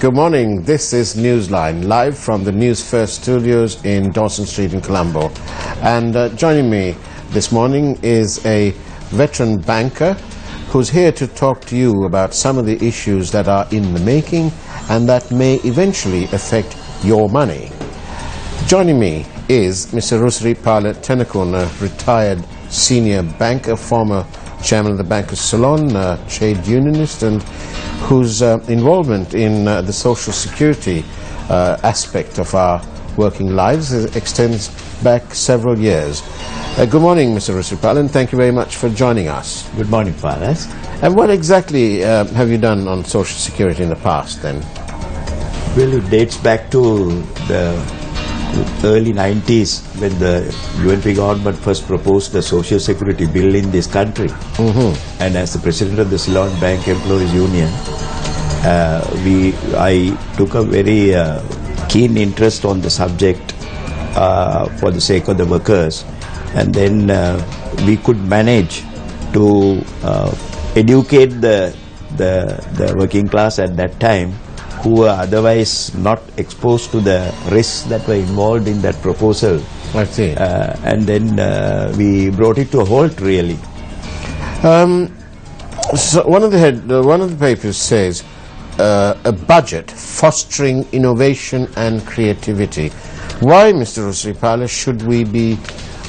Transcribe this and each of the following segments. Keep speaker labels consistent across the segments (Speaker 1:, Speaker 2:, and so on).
Speaker 1: Good morning. This is Newsline, live from the Newsfirst studios in Dawson Street in Colombo. And joining me this morning is a veteran banker who's here to talk to you about some of the issues that are in the making and that may eventually affect your money. Joining me is Mr. Rusri Pala Tenakun, a retired senior banker, former chairman of the Bankers Salon, trade unionist, and whose involvement in the social security aspect of our working lives extends back several years. Good morning, Mr. Rusri Pala, and thank you very much for joining us.
Speaker 2: Good morning, Paras.
Speaker 1: And what exactly have you done on social security in the past, then?
Speaker 2: Well, it dates back to the early 90s when the UNP government first proposed the social security bill in this country. And as the president of the Ceylon Bank Employees Union, I took a very keen interest on the subject for the sake of the workers, and then we could manage to educate the working class at that time, who were otherwise not exposed to the risks that were involved in that proposal.
Speaker 1: I see.
Speaker 2: And then we brought it to a halt, really.
Speaker 1: So one of the papers says a budget fostering innovation and creativity. Why, Mr. Rusri Pala, should we be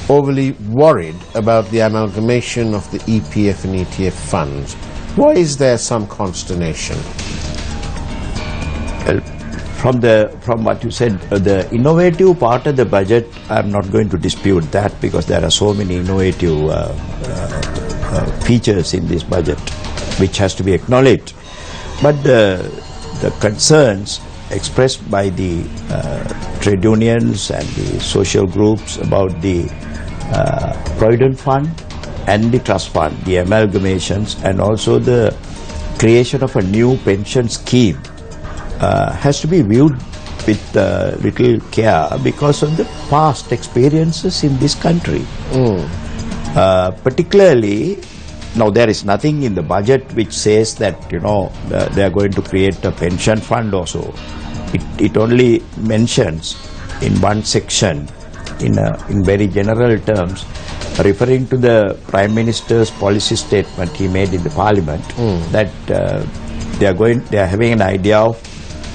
Speaker 1: overly worried about the amalgamation of the EPF and ETF funds? Why is there some consternation?
Speaker 2: From what you said, the innovative part of the budget, I'm not going to dispute that, because there are so many innovative features in this budget which has to be acknowledged. But the concerns expressed by the trade unions and the social groups about the Provident Fund and the Trust Fund, the amalgamations, and also the creation of a new pension scheme has to be viewed with little care because of the past experiences in this country. Particularly, now there is nothing in the budget which says that, you know, they are going to create a pension fund or so. It only mentions in one section, in very general terms, referring to the Prime Minister's policy statement he made in the Parliament, that they are having an idea of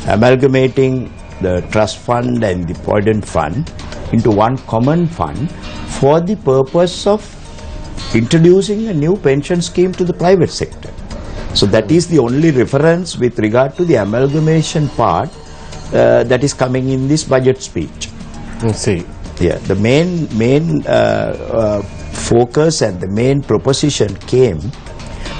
Speaker 2: amalgamating the trust fund and the provident fund into one common fund for the purpose of introducing a new pension scheme to the private sector. So that is the only reference with regard to the amalgamation part that is coming in this budget speech.
Speaker 1: See.
Speaker 2: Yeah, the main focus and the main proposition came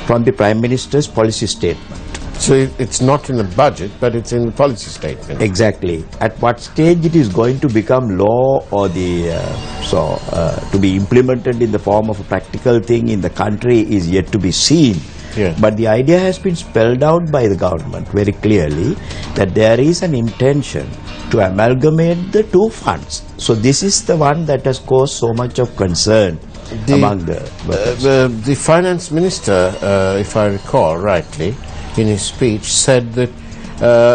Speaker 2: from the Prime Minister's policy statement.
Speaker 1: So it's not in the budget, but it's in the policy statement.
Speaker 2: Exactly. At what stage it is going to become law or to be implemented in the form of a practical thing in the country is yet to be seen.
Speaker 1: Yeah.
Speaker 2: But the idea has been spelled out by the government very clearly that there is an intention to amalgamate the two funds. So this is the one that has caused so much of concern among the workers.
Speaker 1: The finance minister, if I recall rightly, in his speech said that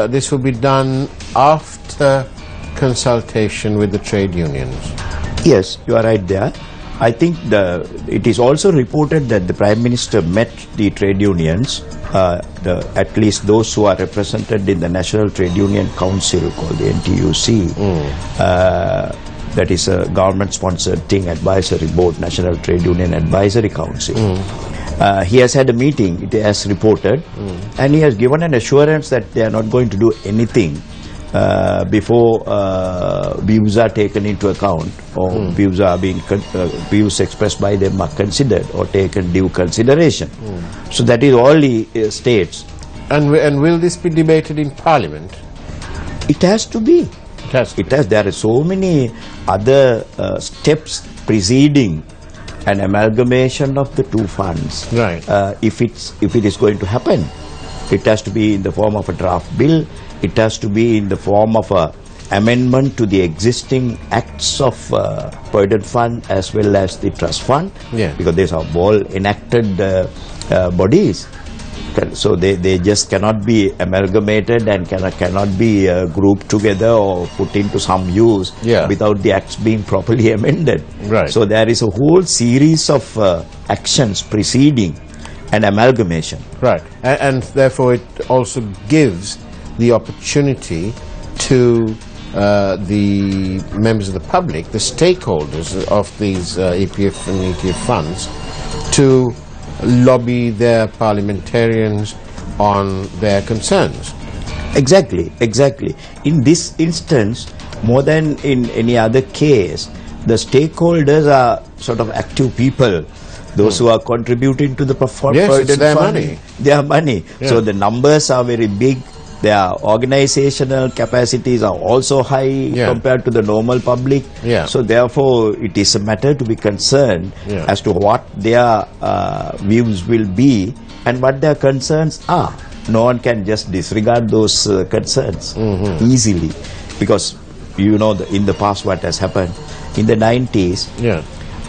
Speaker 1: this will be done after consultation with the trade unions.
Speaker 2: Yes, you are right there. I think it is also reported that the Prime Minister met the trade unions, at least those who are represented in the National Trade Union Council called the NTUC. That is a government-sponsored thing, advisory board, National Trade Union Advisory Council. He has had a meeting, it has reported, and he has given an assurance that they are not going to do anything before views are taken into account, or views expressed by them are considered or taken due consideration. So that is all he states.
Speaker 1: And will this be debated in Parliament?
Speaker 2: It has to be. There are so many other steps preceding an amalgamation of the two funds.
Speaker 1: Right.
Speaker 2: If it is going to happen, it has to be in the form of a draft bill. It has to be in the form of a amendment to the existing acts of Provident Fund as well as the Trust Fund,
Speaker 1: yeah,
Speaker 2: because these are all enacted bodies. So they just cannot be amalgamated and cannot be grouped together or put into some use without the acts being properly amended.
Speaker 1: Right.
Speaker 2: So there is a whole series of actions preceding an amalgamation.
Speaker 1: Right. And therefore it also gives the opportunity to the members of the public, the stakeholders of these EPF and ETF funds, to lobby their parliamentarians on their concerns.
Speaker 2: Exactly. In this instance, more than in any other case, the stakeholders are sort of active people, those who are contributing to the
Speaker 1: Yes, it's their money.
Speaker 2: Their money.
Speaker 1: Yeah.
Speaker 2: So the numbers are very big. Their organizational capacities are also high compared to the normal public. So therefore, it is a matter to be concerned as to what their views will be and what their concerns are. No one can just disregard those concerns easily, because you know in the past what has happened in the 90s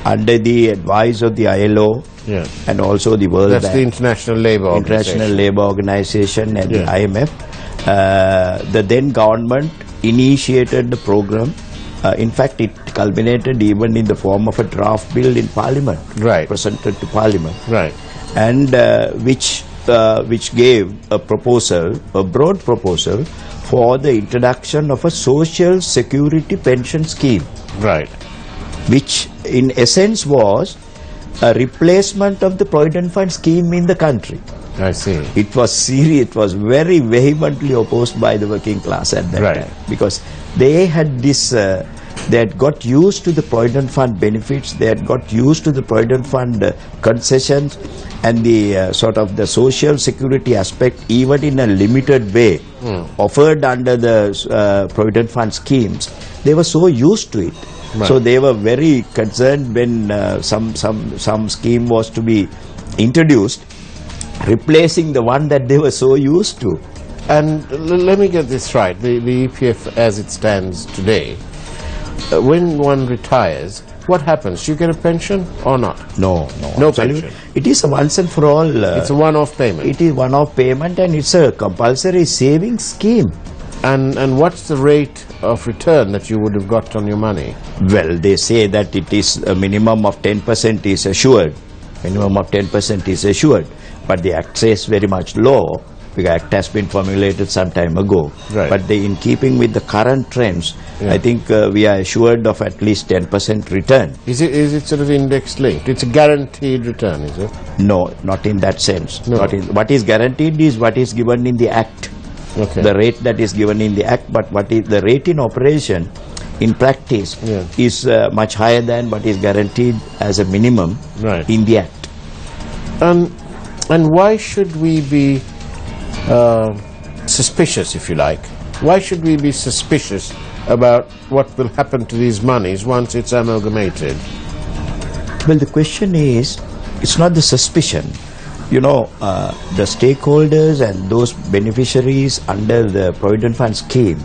Speaker 2: under the advice of the ILO and also the World Bank,
Speaker 1: the International Labour Organization
Speaker 2: and the IMF. The then government initiated the program. In fact, it culminated even in the form of a draft bill in Parliament, presented to Parliament, and which gave a proposal, a broad proposal, for the introduction of a social security pension scheme, which in essence was a replacement of the Provident Fund scheme in the country.
Speaker 1: I see.
Speaker 2: It was serious. It was very vehemently opposed by the working class at that time, because they had this. They had got used to the Provident Fund benefits. They had got used to the Provident Fund concessions and the sort of the social security aspect, even in a limited way, offered under the Provident Fund schemes. They were so used to it. So they were very concerned when some scheme was to be introduced, replacing the one that they were so used to.
Speaker 1: And let me get this right, the EPF as it stands today, when one retires, what happens? You get a pension or not?
Speaker 2: No
Speaker 1: pension.
Speaker 2: It is a once and for all.
Speaker 1: It's a one-off payment.
Speaker 2: It is one-off payment, and it's a compulsory savings scheme.
Speaker 1: And what's the rate of return that you would have got on your money?
Speaker 2: Well, they say that it is a minimum of 10% is assured. Minimum of 10% is assured. But the Act says very much low. The Act has been formulated some time ago. But in keeping with the current trends, I think we are assured of at least 10% return.
Speaker 1: Is it sort of index linked? It's a guaranteed return, is it?
Speaker 2: No, not in that sense.
Speaker 1: No.
Speaker 2: What is guaranteed is what is given in the Act. The rate that is given in the Act, but what is the rate in operation in practice is much higher than what is guaranteed as a minimum in the Act.
Speaker 1: And why should we be suspicious, if you like? Why should we be suspicious about what will happen to these monies once it's amalgamated?
Speaker 2: Well, the question is, it's not the suspicion. You know, the stakeholders and those beneficiaries under the Provident Fund scheme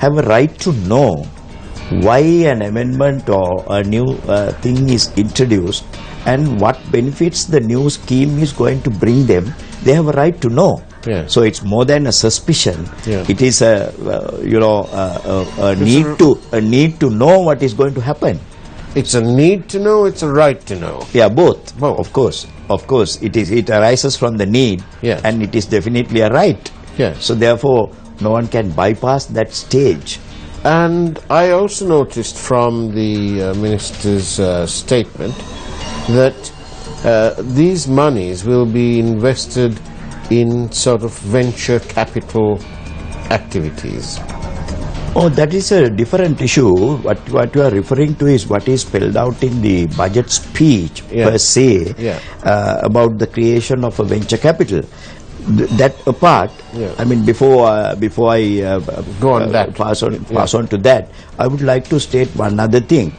Speaker 2: have a right to know why an amendment or a new thing is introduced and what benefits the new scheme is going to bring them. They have a right to know. So it's more than a suspicion. It is a need to know what is going to happen.
Speaker 1: It's a need to know, it's a right to know.
Speaker 2: Yeah, both. Of course. It arises from the need, and it is definitely a right. So therefore, no one can bypass that stage.
Speaker 1: And I also noticed from the Minister's statement that these monies will be invested in sort of venture capital activities.
Speaker 2: Oh, that is a different issue. What you are referring to is what is spelled out in the budget speech per se about the creation of a venture capital. That apart, I mean, before I
Speaker 1: go on that,
Speaker 2: pass on to that, I would like to state one other thing.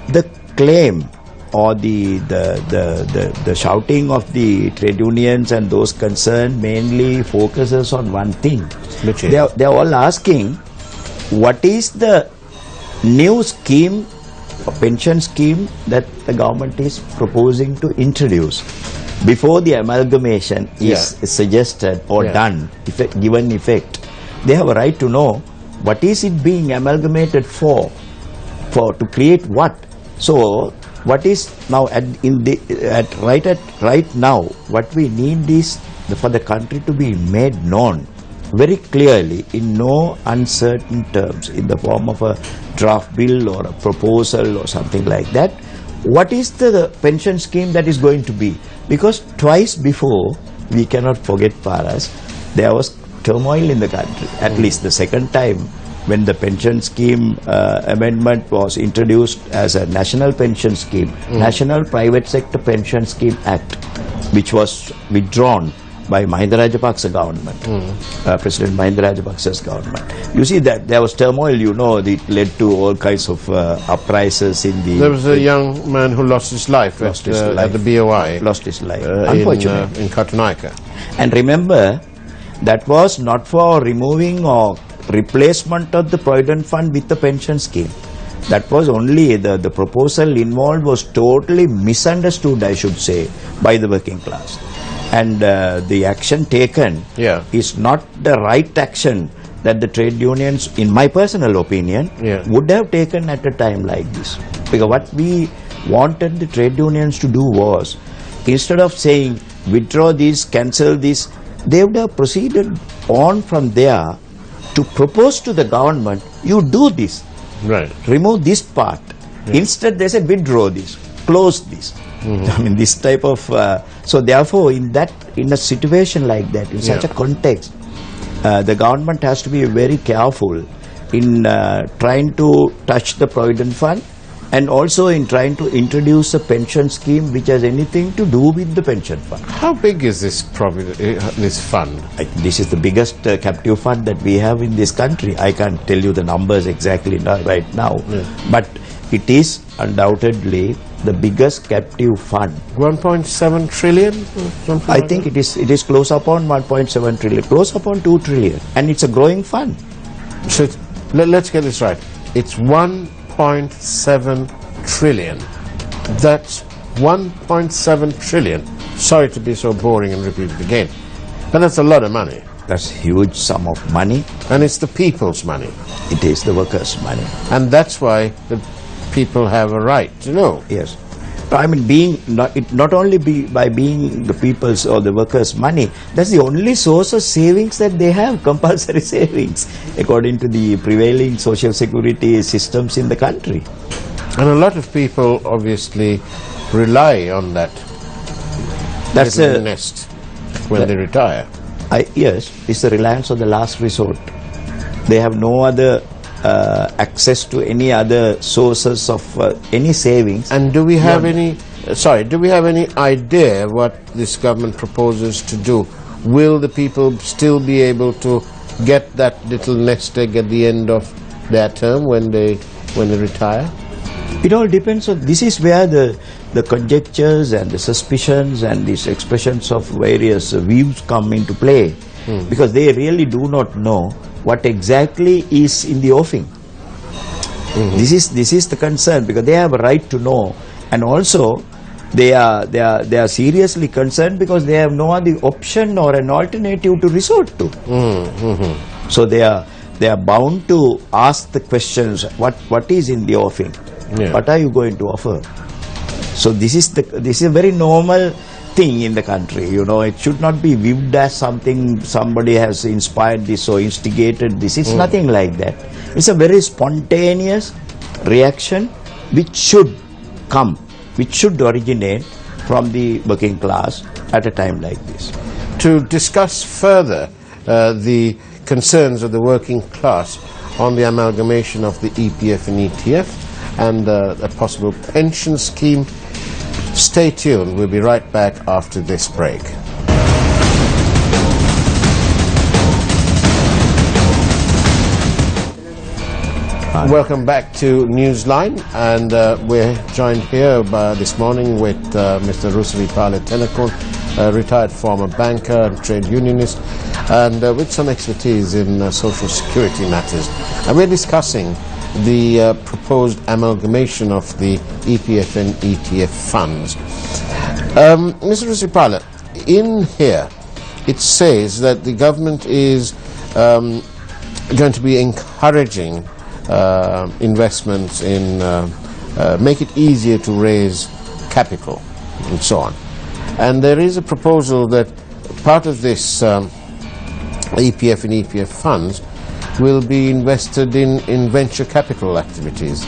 Speaker 2: The claim or the shouting of the trade unions and those concerned mainly focuses on one thing. They are all asking, what is the new scheme, a pension scheme that the government is proposing to introduce? before the amalgamation is suggested or done, given effect, they have a right to know what is it being amalgamated for to create what. So what is now right now, what we need is for the country to be made known very clearly in no uncertain terms, in the form of a draft bill or a proposal or something like that, what is the pension scheme that is going to be. Because twice before, we cannot forget, Paras, there was turmoil in the country. At least the second time, when the pension scheme amendment was introduced as a national pension scheme, National Private Sector Pension Scheme Act, which was withdrawn by Mahinda Rajapaksa government, President Mahinda Rajapaksa's government. You see that there was turmoil, it led to all kinds of uprisers in the...
Speaker 1: There was a young man who lost his life at the BOI.
Speaker 2: Lost his life, unfortunately.
Speaker 1: In Katunaika.
Speaker 2: And remember, that was not for removing or replacement of the Provident Fund with the pension scheme. That was only, the proposal involved was totally misunderstood, I should say, by the working class. And the action taken is not the right action that the trade unions, in my personal opinion, would have taken at a time like this. Because what we wanted the trade unions to do was, instead of saying, withdraw this, cancel this, they would have proceeded on from there to propose to the government, you do this, remove this part. Instead, they said, withdraw this, close this. I mean, this type of... so therefore, in a situation like that, in such a context, the government has to be very careful in trying to touch the Provident Fund, and also in trying to introduce a pension scheme which has anything to do with the pension fund.
Speaker 1: How big is this fund?
Speaker 2: This is the biggest captive fund that we have in this country. I can't tell you the numbers exactly right now, but it is undoubtedly the biggest captive fund.
Speaker 1: 1.7 trillion?
Speaker 2: I think it is close upon 1.7 trillion, close upon 2 trillion, and it's a growing fund.
Speaker 1: So let's get this right. It's 1.7 trillion. That's 1.7 trillion. Sorry to be so boring and repeat it again, but that's a lot of money.
Speaker 2: That's a huge sum of money.
Speaker 1: And it's the people's money.
Speaker 2: It is the workers' money.
Speaker 1: And that's why the people have a right to know.
Speaker 2: Yes. I mean, not only by being the people's or the workers' money, that's the only source of savings that they have, compulsory savings, according to the prevailing social security systems in the country.
Speaker 1: And a lot of people obviously rely on that nest when they retire.
Speaker 2: Yes, it's the reliance on the last resort. They have no other access to any other sources of any savings.
Speaker 1: And do we have any idea what this government proposes to do? Will the people still be able to get that little nest egg at the end of their term when they retire?
Speaker 2: It all depends on, this is where the conjectures and the suspicions and these expressions of various views come into play, because they really do not know what exactly is in the offing. This is the concern, because they have a right to know, and also they are seriously concerned because they have no other option or an alternative to resort to. So they are bound to ask the questions: what is in the offing? What are you going to offer? So this is a very normal thing in the country. It should not be viewed as something somebody has inspired this or instigated this. It's nothing like that. It's a very spontaneous reaction which should originate from the working class at a time like this.
Speaker 1: To discuss further the concerns of the working class on the amalgamation of the EPF and ETF and a possible pension scheme, stay tuned. We'll be right back after this break. Welcome back to Newsline, and we're joined here this morning with Mr. Rusli Parliamentarians, a retired former banker and trade unionist, and with some expertise in social security matters. And we're discussing the proposed amalgamation of the EPF and ETF funds. Mr. Risipala, in here it says that the government is going to be encouraging investments in make it easier to raise capital and so on. And there is a proposal that part of this EPF and EPF funds will be invested in venture capital activities.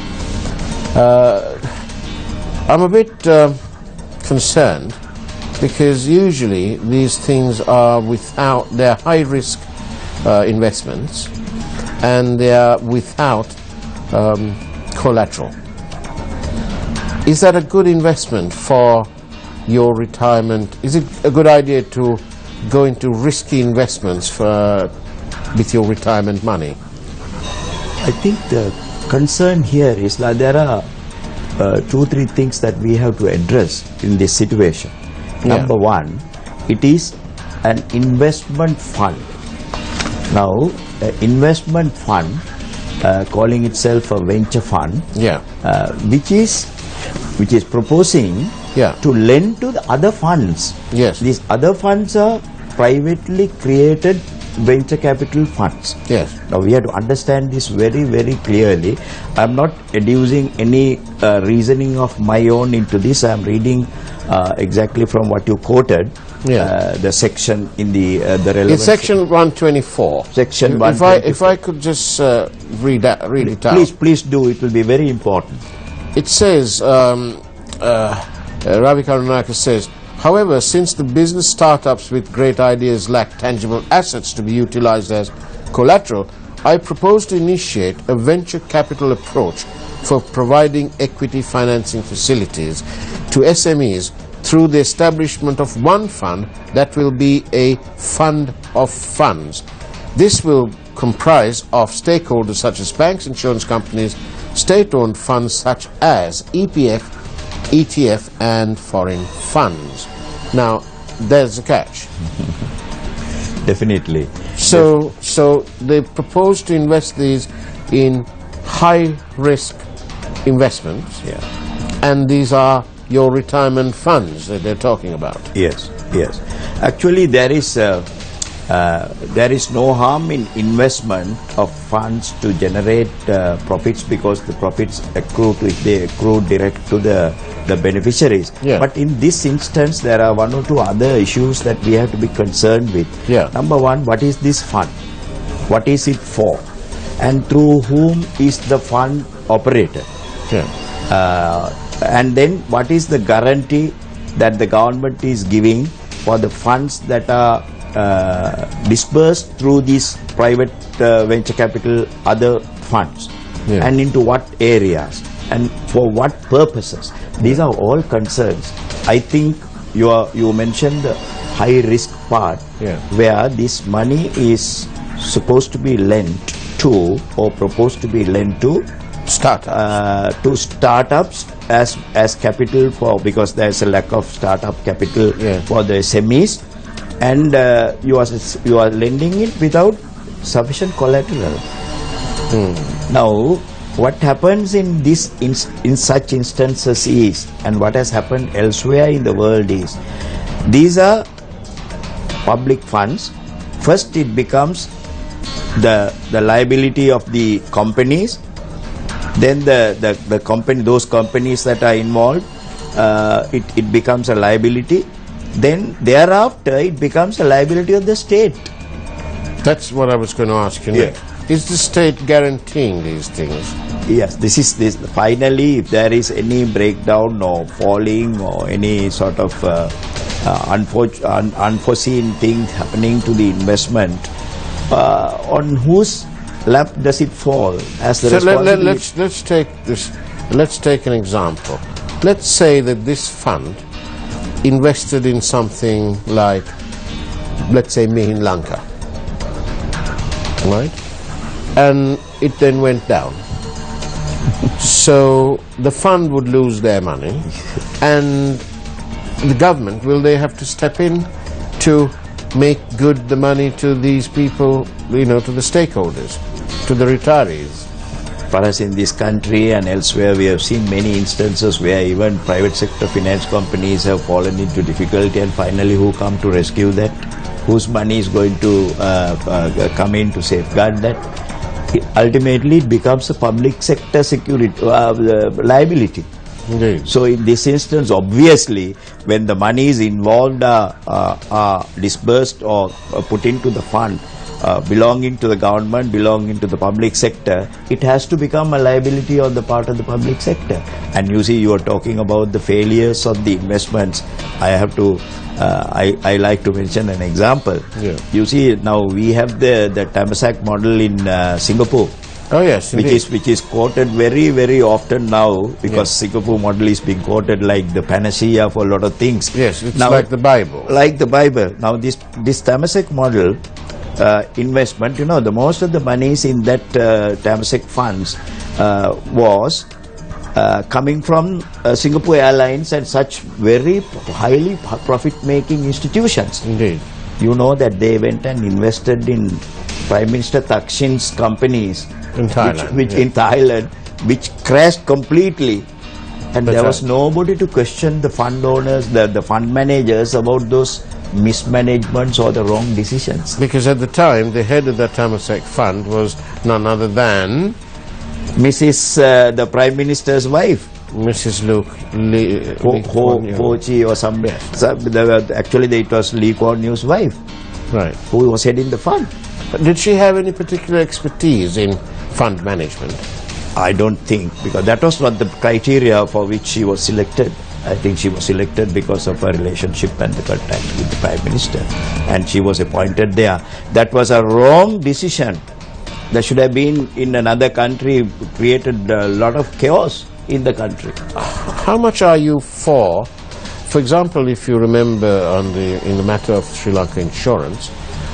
Speaker 1: I'm a bit concerned because usually these things are they're high risk investments and they are without collateral. Is that a good investment for your retirement? Is it a good idea to go into risky investments with your retirement money?
Speaker 2: I think the concern here is that there are 2-3 things that we have to address in this situation.
Speaker 1: Yeah.
Speaker 2: Number one, it is an investment fund. Now, an investment fund, calling itself a venture fund,
Speaker 1: Yeah.
Speaker 2: which is proposing
Speaker 1: Yeah.
Speaker 2: to lend to the other funds.
Speaker 1: Yes.
Speaker 2: These other funds are privately created venture capital funds.
Speaker 1: Yes.
Speaker 2: Now we have to understand this very, very clearly. I'm not adducing any reasoning of my own into this. I'm reading exactly from what you quoted.
Speaker 1: Yeah.
Speaker 2: The section in the relevant.
Speaker 1: It's section 124.
Speaker 2: Section
Speaker 1: If
Speaker 2: 124.
Speaker 1: if I could just read it out.
Speaker 2: Please do. It will be very important.
Speaker 1: It says, Ravi Karunaka says, however, since the business startups with great ideas lack tangible assets to be utilized as collateral, I propose to initiate a venture capital approach for providing equity financing facilities to SMEs through the establishment of one fund that will be a fund of funds. This will comprise of stakeholders such as banks, insurance companies, state-owned funds such as EPF, ETF and foreign funds. Now, there's a catch.
Speaker 2: Definitely.
Speaker 1: So they propose to invest these in high-risk investments,
Speaker 2: Yeah.
Speaker 1: and these are your retirement funds that they're talking about.
Speaker 2: Yes. Actually, there is no harm in investment of funds to generate profits, because the profits accrue direct to the beneficiaries.
Speaker 1: Yeah.
Speaker 2: But in this instance, there are 1 or 2 other issues that we have to be concerned with.
Speaker 1: Yeah.
Speaker 2: Number one, what is this fund? What is it for? And through whom is the fund operated?
Speaker 1: Yeah.
Speaker 2: And then what is the guarantee that the government is giving for the funds that are disbursed through these private venture capital other funds?
Speaker 1: Yeah.
Speaker 2: And into what areas and for what purposes? These are all concerns. I think you mentioned the high risk part,
Speaker 1: Yeah.
Speaker 2: where this money is supposed to be lent to, or proposed to be lent to startups as capital for, because there is a lack of startup capital.
Speaker 1: Yeah.
Speaker 2: For the SMEs, and you are lending it without sufficient collateral. Now, what happens in such instances is, and what has happened elsewhere in the world is, these are public funds. First, it becomes the liability of the companies. Then the company, those companies that are involved, it becomes a liability. Then thereafter, it becomes a liability of the state.
Speaker 1: That's what I was going to ask you next. Is the state guaranteeing these things?
Speaker 2: Yes, this. Finally, if there is any breakdown or falling or any sort of unforeseen thing happening to the investment, on whose lap does it fall as the responsibility?
Speaker 1: Let's take this. Let's take an example. Let's say that this fund invested in something like, let's say, me in Lanka, right? And it then went down. So the fund would lose their money, and the government, will they have to step in to make good the money to these people, to the stakeholders, to the retirees?
Speaker 2: Perhaps in this country and elsewhere we have seen many instances where even private sector finance companies have fallen into difficulty, and finally who come to rescue that? Whose money is going to come in to safeguard that? Ultimately it becomes a public sector security liability.
Speaker 1: Indeed.
Speaker 2: So in this instance, obviously, when the money is involved are disbursed or put into the fund belonging to the government, belonging to the public sector, it has to become a liability on the part of the public sector. And you see, you are talking about the failures of the investments. I have to, I like to mention an example.
Speaker 1: Yeah.
Speaker 2: You see, now we have the Tamasak model in Singapore.
Speaker 1: Oh yes, indeed.
Speaker 2: Which is quoted very, very often now, because Singapore model is being quoted like the panacea for a lot of things.
Speaker 1: Yes, it's
Speaker 2: now,
Speaker 1: like the Bible.
Speaker 2: Like the Bible. Now this Tamasak model investment, the most of the monies in that Tamasak funds was coming from Singapore Airlines and such very highly profit-making institutions.
Speaker 1: Indeed.
Speaker 2: You know that they went and invested in Prime Minister Thaksin's companies
Speaker 1: in Thailand,
Speaker 2: in Thailand, which crashed completely, and
Speaker 1: That's
Speaker 2: there was
Speaker 1: right.
Speaker 2: nobody to question the fund owners, the fund managers about those mismanagements or the wrong decisions.
Speaker 1: Because at the time, the head of the Tamasak fund was none other than
Speaker 2: Mrs. The Prime Minister's wife,
Speaker 1: Mrs. Lee
Speaker 2: Ho Chi or somewhere. Actually, it was Lee Kuan Yew's wife
Speaker 1: Right.
Speaker 2: who was heading the fund.
Speaker 1: But did she have any particular expertise in fund management?
Speaker 2: I don't think, because that was not the criteria for which she was selected. I think she was selected because of her relationship and the contact with the Prime Minister, and she was appointed there. That was a wrong decision. That should have been in another country, created a lot of chaos in the country.
Speaker 1: How much are you for example, if you remember in the matter of Sri Lanka insurance,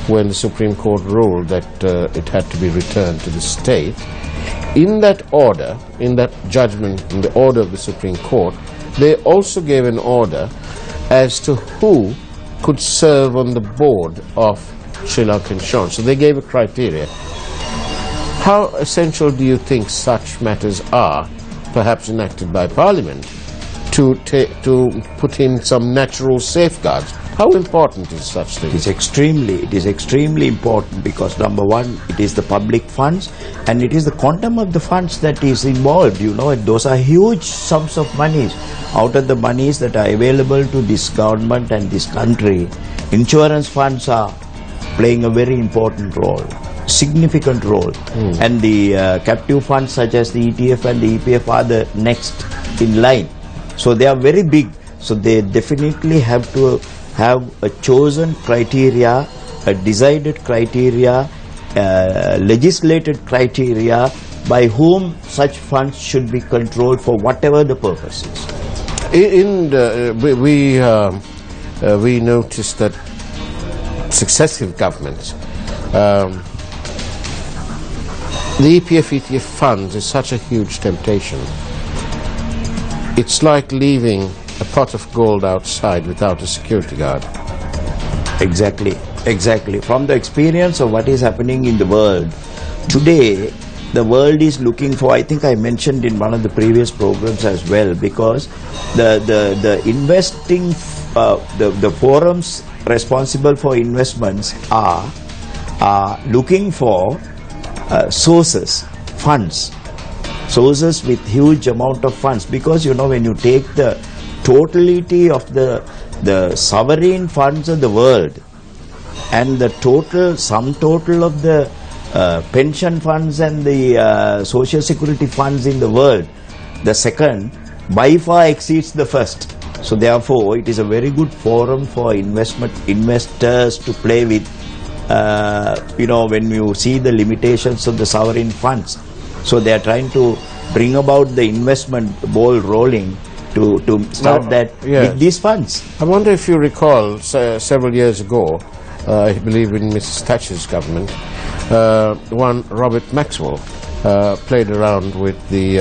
Speaker 1: when the Supreme Court ruled that it had to be returned to the state, in that order, in that judgment, in the order of the Supreme Court, they also gave an order as to who could serve on the board of Sri Lanka insurance. So they gave a criteria. How essential do you think such matters are, perhaps enacted by Parliament, to put in some natural safeguards? How important is such thing?
Speaker 2: It is extremely important, because number one, it is the public funds, and it is the quantum of the funds that is involved. Those are huge sums of monies. Out of the monies that are available to this government and this country, insurance funds are playing a very important role, significant role. And the captive funds such as the ETF and the EPF are the next in line. So they are very big. So they definitely have to have a chosen criteria, a decided criteria, legislated criteria by whom such funds should be controlled for whatever the purpose is.
Speaker 1: We noticed that successive governments, the EPF ETF funds is such a huge temptation. It's like leaving a pot of gold outside without a security guard.
Speaker 2: Exactly. From the experience of what is happening in the world, today the world is looking for, I think I mentioned in one of the previous programs as well, because the investing, the forums responsible for investments are looking for sources, funds. Sources with huge amount of funds, because when you take the totality of the sovereign funds of the world and the sum total of the pension funds and the social security funds in the world, the second by far exceeds the first. So therefore it is a very good forum for investors to play with, when you see the limitations of the sovereign funds. So they are trying to bring about the investment ball rolling to start with these funds.
Speaker 1: I wonder if you recall, several years ago, I believe in Mrs. Thatcher's government, one Robert Maxwell played around with the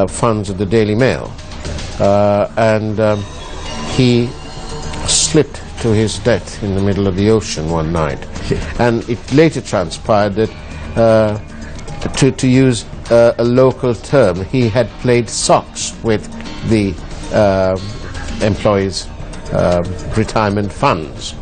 Speaker 1: funds of the Daily Mail, and he slipped to his death in the middle of the ocean one night. And it later transpired that to use a local term, he had played socks with the employees' retirement funds.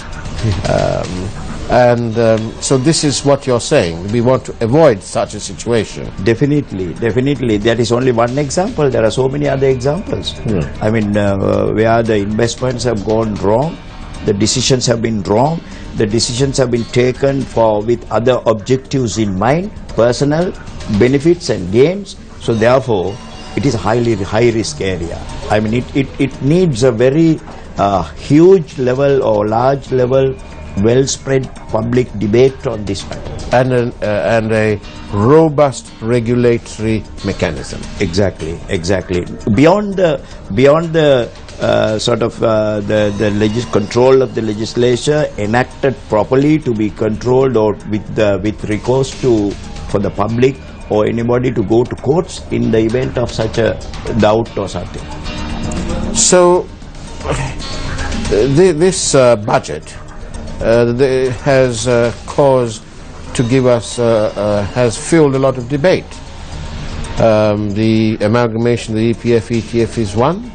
Speaker 1: So this is what you're saying. We want to avoid such a situation.
Speaker 2: Definitely. That is only one example. There are so many other examples. I mean, where the investments have gone wrong, the decisions have been wrong, the decisions have been taken with other objectives in mind, personal benefits and gains. So therefore, it is a high risk area. I mean, it needs a very huge level or large level, well spread public debate on this matter.
Speaker 1: And a robust regulatory mechanism.
Speaker 2: Exactly. Beyond the control of the legislature enacted properly to be controlled, or with recourse for the public or anybody to go to courts in the event of such a doubt or something.
Speaker 1: So this budget has caused to give us has fueled a lot of debate. The amalgamation of the EPF ETF is one.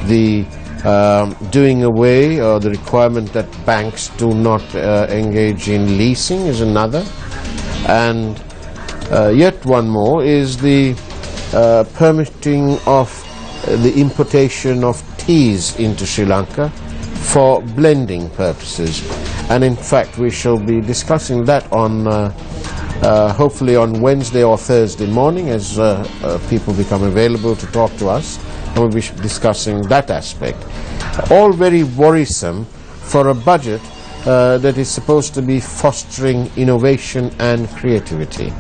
Speaker 1: The doing away, or the requirement that banks do not engage in leasing, is another. And yet one more is the permitting of the importation of teas into Sri Lanka for blending purposes. And in fact, we shall be discussing that on hopefully on Wednesday or Thursday morning, as people become available to talk to us, and we'll be discussing that aspect. All very worrisome for a budget that is supposed to be fostering innovation and creativity.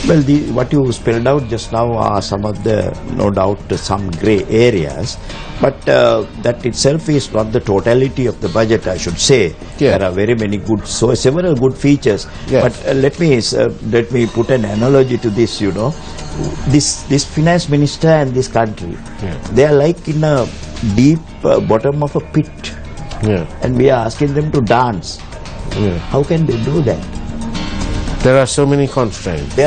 Speaker 2: Well, what you spelled out just now are some of the, no doubt, some grey areas, but that itself is not the totality of the budget, I should say.
Speaker 1: Yeah.
Speaker 2: There are very many several good features.
Speaker 1: Yes.
Speaker 2: But let me put an analogy to this. This finance minister and this country, they are like in a deep bottom of a pit, and we are asking them to dance. How can they do that?
Speaker 1: There are so many constraints.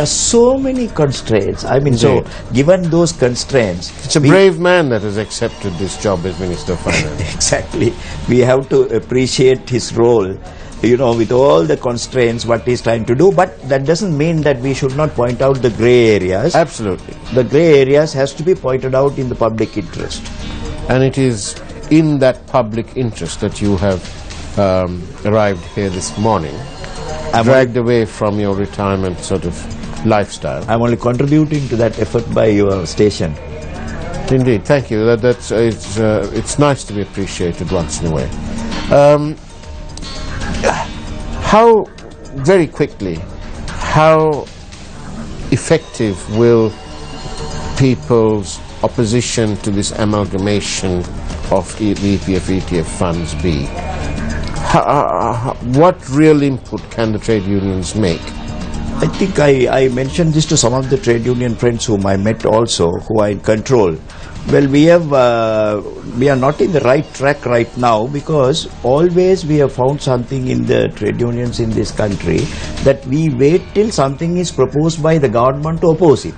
Speaker 2: I mean, so given those constraints,
Speaker 1: it's a brave man that has accepted this job as Minister of Finance.
Speaker 2: Exactly. We have to appreciate his role, with all the constraints, what he's trying to do. But that doesn't mean that we should not point out the grey areas.
Speaker 1: Absolutely.
Speaker 2: The grey areas has to be pointed out in the public interest.
Speaker 1: And it is in that public interest that you have arrived here this morning, dragged away from your retirement sort of lifestyle.
Speaker 2: I'm only contributing to that effort by your station.
Speaker 1: Indeed, thank you. It's nice to be appreciated once in a way. Very quickly, how effective will people's opposition to this amalgamation of the EPF ETF funds be? What real input can the trade unions make?
Speaker 2: I think I mentioned this to some of the trade union friends whom I met also, who are in control. Well, we are not in the right track right now, because always we have found something in the trade unions in this country that we wait till something is proposed by the government to oppose it.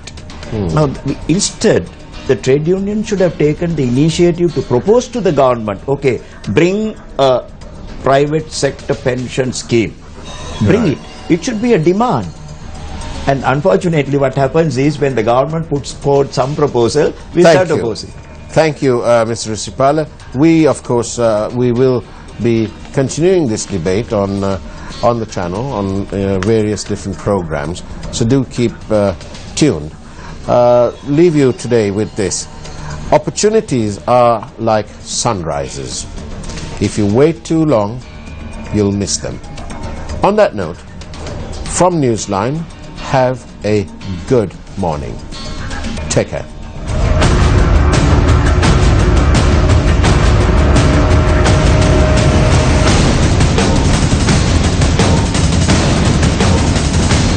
Speaker 2: Now, instead, the trade union should have taken the initiative to propose to the government, okay, bring a private sector pension scheme. Bring it. It should be a demand. And unfortunately, what happens is, when the government puts forward some proposal, we start opposing.
Speaker 1: Thank you, Mr. Risipala. We, of course, we will be continuing this debate on the channel, on various different programs. So do keep tuned. Leave you today with this. Opportunities are like sunrises. If you wait too long, you'll miss them. On that note, from Newsline, have a good morning. Take care.